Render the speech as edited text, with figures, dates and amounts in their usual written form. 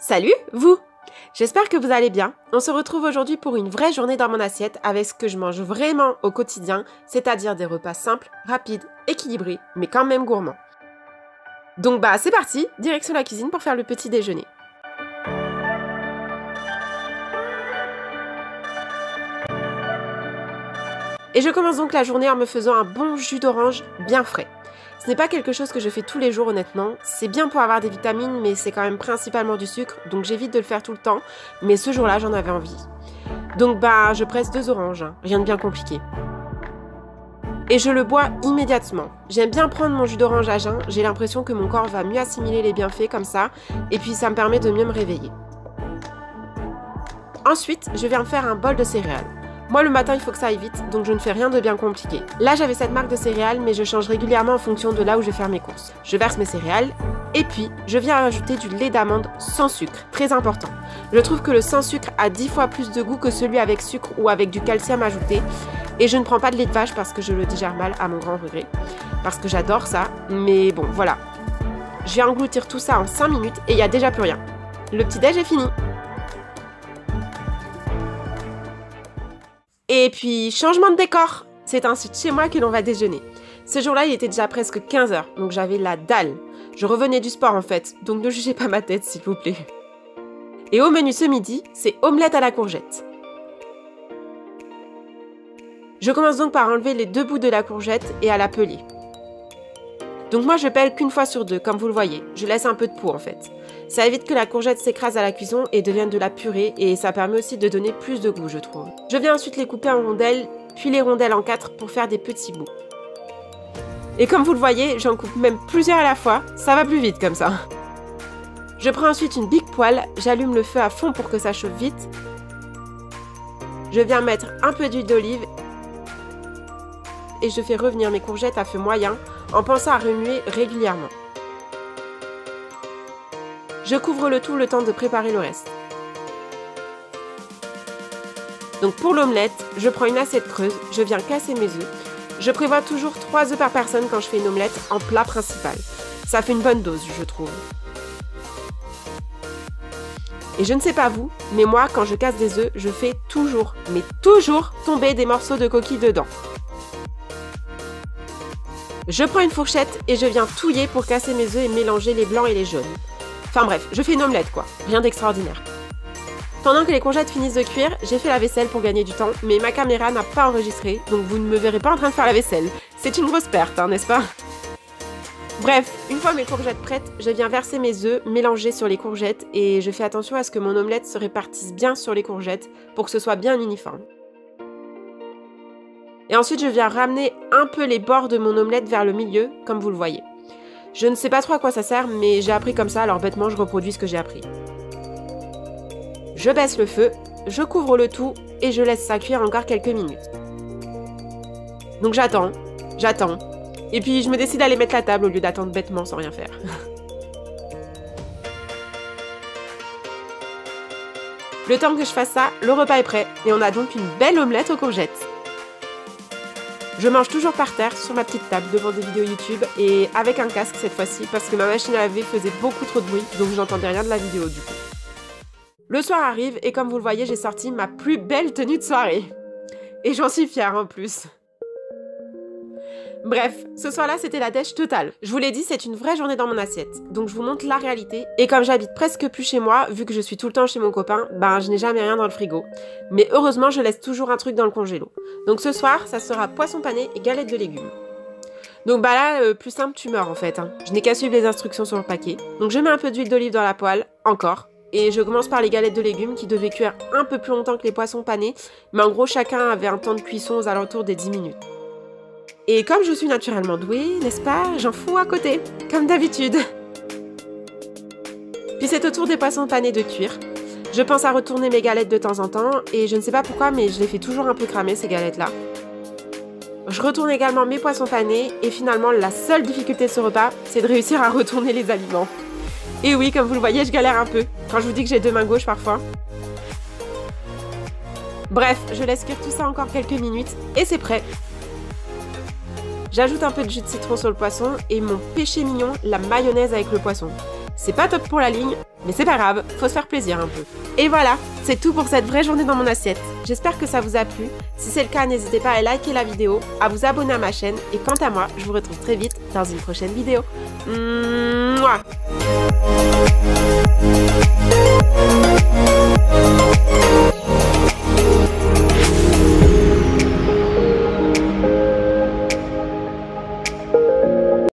Salut, vous! J'espère que vous allez bien. On se retrouve aujourd'hui pour une vraie journée dans mon assiette avec ce que je mange vraiment au quotidien, c'est-à-dire des repas simples, rapides, équilibrés, mais quand même gourmands. Donc c'est parti, direction la cuisine pour faire le petit déjeuner. Et je commence donc la journée en me faisant un bon jus d'orange bien frais. Ce n'est pas quelque chose que je fais tous les jours honnêtement, c'est bien pour avoir des vitamines mais c'est quand même principalement du sucre donc j'évite de le faire tout le temps, mais ce jour-là j'en avais envie. Donc je presse 2 oranges, rien de bien compliqué. Et je le bois immédiatement. J'aime bien prendre mon jus d'orange à jeun, j'ai l'impression que mon corps va mieux assimiler les bienfaits comme ça et puis ça me permet de mieux me réveiller. Ensuite, je viens me faire un bol de céréales. Moi, le matin, il faut que ça aille vite, donc je ne fais rien de bien compliqué. Là, j'avais cette marque de céréales, mais je change régulièrement en fonction de là où je vais faire mes courses. Je verse mes céréales, et puis, je viens ajouter du lait d'amande sans sucre, très important. Je trouve que le sans sucre a 10 fois plus de goût que celui avec sucre ou avec du calcium ajouté. Et je ne prends pas de lait de vache parce que je le digère mal, à mon grand regret. Parce que j'adore ça, mais bon, voilà. Je viens engloutir tout ça en 5 minutes, et il n'y a déjà plus rien. Le petit-déj est fini. Et puis, changement de décor. C'est ainsi chez moi que l'on va déjeuner. Ce jour-là, il était déjà presque 15 h, donc j'avais la dalle. Je revenais du sport en fait, donc ne jugez pas ma tête s'il vous plaît. Et au menu ce midi, c'est omelette à la courgette. Je commence donc par enlever les 2 bouts de la courgette et à la peler. Donc moi je pèle qu'une fois sur 2, comme vous le voyez. Je laisse un peu de peau en fait. Ça évite que la courgette s'écrase à la cuisson et devienne de la purée et ça permet aussi de donner plus de goût je trouve. Je viens ensuite les couper en rondelles, puis les rondelles en 4 pour faire des petits bouts. Et comme vous le voyez, j'en coupe même plusieurs à la fois, ça va plus vite comme ça. Je prends ensuite une big poêle, j'allume le feu à fond pour que ça chauffe vite. Je viens mettre un peu d'huile d'olive et je fais revenir mes courgettes à feu moyen en pensant à remuer régulièrement. Je couvre le tout le temps de préparer le reste. Donc pour l'omelette, je prends une assiette creuse, je viens casser mes œufs. Je prévois toujours 3 œufs par personne quand je fais une omelette en plat principal. Ça fait une bonne dose, je trouve. Et je ne sais pas vous, mais moi quand je casse des œufs, je fais toujours, mais toujours tomber des morceaux de coquille dedans. Je prends une fourchette et je viens touiller pour casser mes œufs et mélanger les blancs et les jaunes. Enfin bref, je fais une omelette quoi, rien d'extraordinaire. Pendant que les courgettes finissent de cuire, j'ai fait la vaisselle pour gagner du temps, mais ma caméra n'a pas enregistré, donc vous ne me verrez pas en train de faire la vaisselle. C'est une grosse perte, n'est-ce pas? Bref, une fois mes courgettes prêtes, je viens verser mes œufs mélangés sur les courgettes et je fais attention à ce que mon omelette se répartisse bien sur les courgettes pour que ce soit bien uniforme. Et ensuite, je viens ramener un peu les bords de mon omelette vers le milieu, comme vous le voyez. Je ne sais pas trop à quoi ça sert, mais j'ai appris comme ça, alors bêtement, je reproduis ce que j'ai appris. Je baisse le feu, je couvre le tout et je laisse ça cuire encore quelques minutes. Donc j'attends, et puis je me décide d'aller mettre la table au lieu d'attendre bêtement sans rien faire. Le temps que je fasse ça, le repas est prêt et on a donc une belle omelette aux courgettes. Je mange toujours par terre sur ma petite table devant des vidéos YouTube et avec un casque cette fois-ci parce que ma machine à laver faisait beaucoup trop de bruit donc j'entendais rien de la vidéo du coup. Le soir arrive et comme vous le voyez j'ai sorti ma plus belle tenue de soirée. Et j'en suis fière en plus. Bref, ce soir-là c'était la dèche totale. Je vous l'ai dit, c'est une vraie journée dans mon assiette. Donc je vous montre la réalité. Et comme j'habite presque plus chez moi, vu que je suis tout le temps chez mon copain, je n'ai jamais rien dans le frigo. Mais heureusement, je laisse toujours un truc dans le congélo. Donc ce soir, ça sera poisson pané et galettes de légumes. Donc là, plus simple, tu meurs en fait. Je n'ai qu'à suivre les instructions sur le paquet. Donc je mets un peu d'huile d'olive dans la poêle, encore. Et je commence par les galettes de légumes qui devaient cuire un peu plus longtemps que les poissons panés. Mais en gros, chacun avait un temps de cuisson aux alentours des 10 minutes. Et comme je suis naturellement douée, n'est-ce pas, j'en fous à côté, comme d'habitude. Puis c'est au tour des poissons panés de cuire. Je pense à retourner mes galettes de temps en temps, et je ne sais pas pourquoi, mais je les fais toujours un peu cramer ces galettes-là. Je retourne également mes poissons panés, et finalement la seule difficulté de ce repas, c'est de réussir à retourner les aliments. Et oui, comme vous le voyez, je galère un peu, quand je vous dis que j'ai 2 mains gauches parfois. Bref, je laisse cuire tout ça encore quelques minutes, et c'est prêt. J'ajoute un peu de jus de citron sur le poisson et mon péché mignon, la mayonnaise avec le poisson. C'est pas top pour la ligne, mais c'est pas grave, faut se faire plaisir un peu. Et voilà, c'est tout pour cette vraie journée dans mon assiette. J'espère que ça vous a plu. Si c'est le cas, n'hésitez pas à liker la vidéo, à vous abonner à ma chaîne. Et quant à moi, je vous retrouve très vite dans une prochaine vidéo. Mouah.